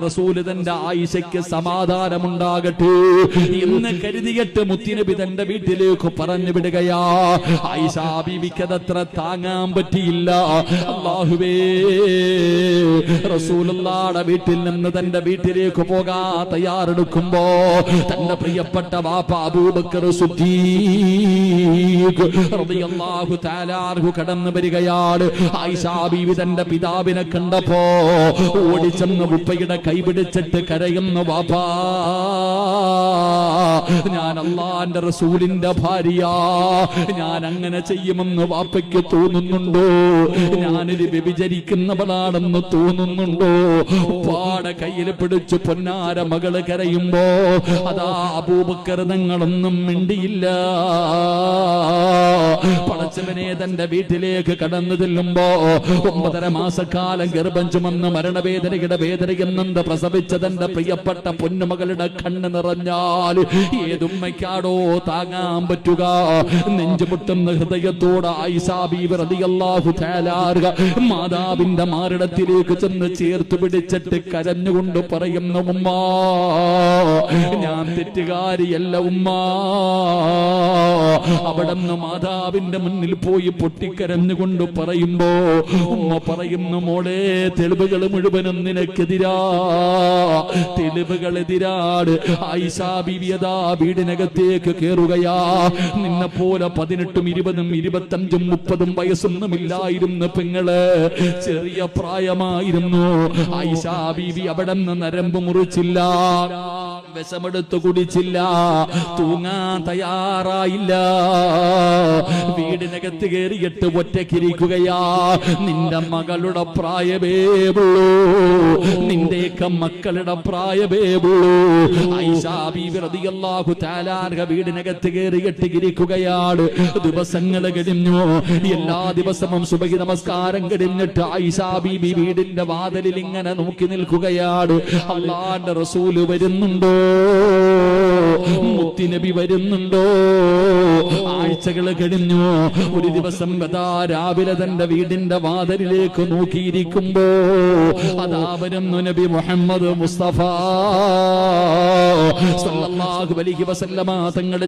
റസൂൽ തന്റെ ആയിഷയ്ക്ക് സമാധാനമുണ്ടാകട്ടെ എന്ന് കരുതിയിട്ട് മുത്തുനബി തന്റെ വീട്ടിലേക്ക് പറഞ്ഞു വിടുകയാ. ആയിഷ ബീവിക്ക് അതത്ര താങ്ങാൻ പറ്റിയില്ല. അല്ലാഹുവേ, റസൂലുള്ളാഹിയുടെ വീട്ടിൽ നിന്ന് തന്റെ വീട്ടിലേക്ക് പോകാൻ തയ്യാറെടുക്കുമ്പോ തന്റെ പ്രിയപ്പെട്ട വാപ്പ അബൂബക്കർ സിദ്ദീഖ് റളിയല്ലാഹു തആല അൻഹു കടന്നു വരികയാണ്. ആയിഷ ബീവി തന്റെ പിതാവിനെ കണ്ടപ്പോ ഓടിച്ചെന്ന് ഉപ്പയുടെ കൈപിടിച്ചിട്ട് കരയുന്ന വാപ്പാ, ഞാൻ അല്ലാഹുവിന്റെ റസൂലിന്റെ ഭാര്യ, ഞാൻ അങ്ങനെ ചെയ്യുമെന്ന് വാപ്പയ്ക്ക് തോന്നുന്നുണ്ടോ? ഞാനിത് വ്യഭിചരിക്കുന്നവളാണെന്ന് തോന്നുന്നുണ്ടോ? ഉപ്പാടെ കയ്യിൽ പിടിച്ചു പൊന്നാര മകള് കരയുമ്പോ അതാ അബൂബക്കർ തങ്ങളൊന്നും മിണ്ടിയില്ല. പടച്ചവനെ തന്റെ വീട്ടിലേക്ക് കടന്നു ചെല്ലുമ്പോ 9.5 മാസക്കാലം ഗർഭം ചുമന്ന് മരണവേദനയുടെ വേദനയെന്നത് പ്രസവിച്ച തന്റെ പ്രിയപ്പെട്ട പൊന്നുമകളുടെ കണ്ണ് നിറഞ്ഞാൽ ഏതുമ്മയ്ക്കാടോ താങ്ങാൻ പറ്റുക? നെഞ്ചുമുട്ടുന്ന ഹൃദയത്തോട് ആയിഷ ബീവി റളിയല്ലാഹു തആല മാതാവിന്റെ മാറിടത്തിലേക്ക് ചെന്ന് ചേർത്ത് പിടിച്ചിട്ട് കരഞ്ഞുകൊണ്ട് പറയുന്ന ഉമ്മ, ഞാൻ തെറ്റുകാരിയല്ല ഉമ്മ. അവിടുന്ന് മാതാവിന്റെ മുന്നിൽ പോയി പൊട്ടിക്കരഞ്ഞുകൊണ്ട് പറയുമ്പോ ഉമ്മ പറയുന്നു, മോളെ, തെളിവുകൾ മുഴുവനും നിനക്കെതിരാ, തെളിവുകൾ എതിരാണ്. ആയിഷ ബീവി അതാ വീടിനകത്തേക്ക് കേറുകയാ. നിന്നെ പോലെ 18, 20, 25, 30 വയസ്സൊന്നുമില്ലായിരുന്നു പെങ്ങള്, ചെറിയ പ്രായമായിരുന്നു. ആയിഷ ബീവി അവിടെ നിന്ന് നരമ്പ് മുറിച്ചില്ല, വിഷമെടുത്ത് കുടിച്ചില്ല, തൂങ്ങാൻ തയ്യാറായില്ല. വീടിനകത്ത് കയറിയിട്ട് ഒറ്റക്കിരിക്കുകയാ. നിന്റെ മകളുടെ പ്രായമേ ഉള്ളൂ, നിന്റെയൊക്കെ മക്കളുടെ പ്രായമേ ഉള്ളൂ. ആയിഷ ബീവി റളിയല്ലാഹു തആല അൻഹ വീടിനകത്ത് കയറിയിട്ട് ഇരിക്കുകയാണ്. ദിവസങ്ങൾ കഴിഞ്ഞു. എല്ലാ ദിവസവും സുബഹി നമസ്കാരം കഴിഞ്ഞിട്ട് ആയിഷ ബീവി വീടിന്റെ വാതിലിൽ ഇങ്ങനെ നോക്കി നിൽക്കുകയാണ്. അല്ലാഹുവിന്റെ റസൂൽ വരുന്നുണ്ടോ? മുത്തുനബി വരുന്നുണ്ടോ? ആഴ്ചകൾ കഴിഞ്ഞു. ഒരു ദിവസം അതാ രാവിലെ തന്റെ വീടിന്റെ വാതിലിലേക്ക് നോക്കിയിരിക്കുമ്പോ അതാ വരുന്നു നബി മുഹമ്മദ് മുസ്തഫ സല്ലല്ലാഹു അലൈഹി വസല്ലമ തങ്ങൾ.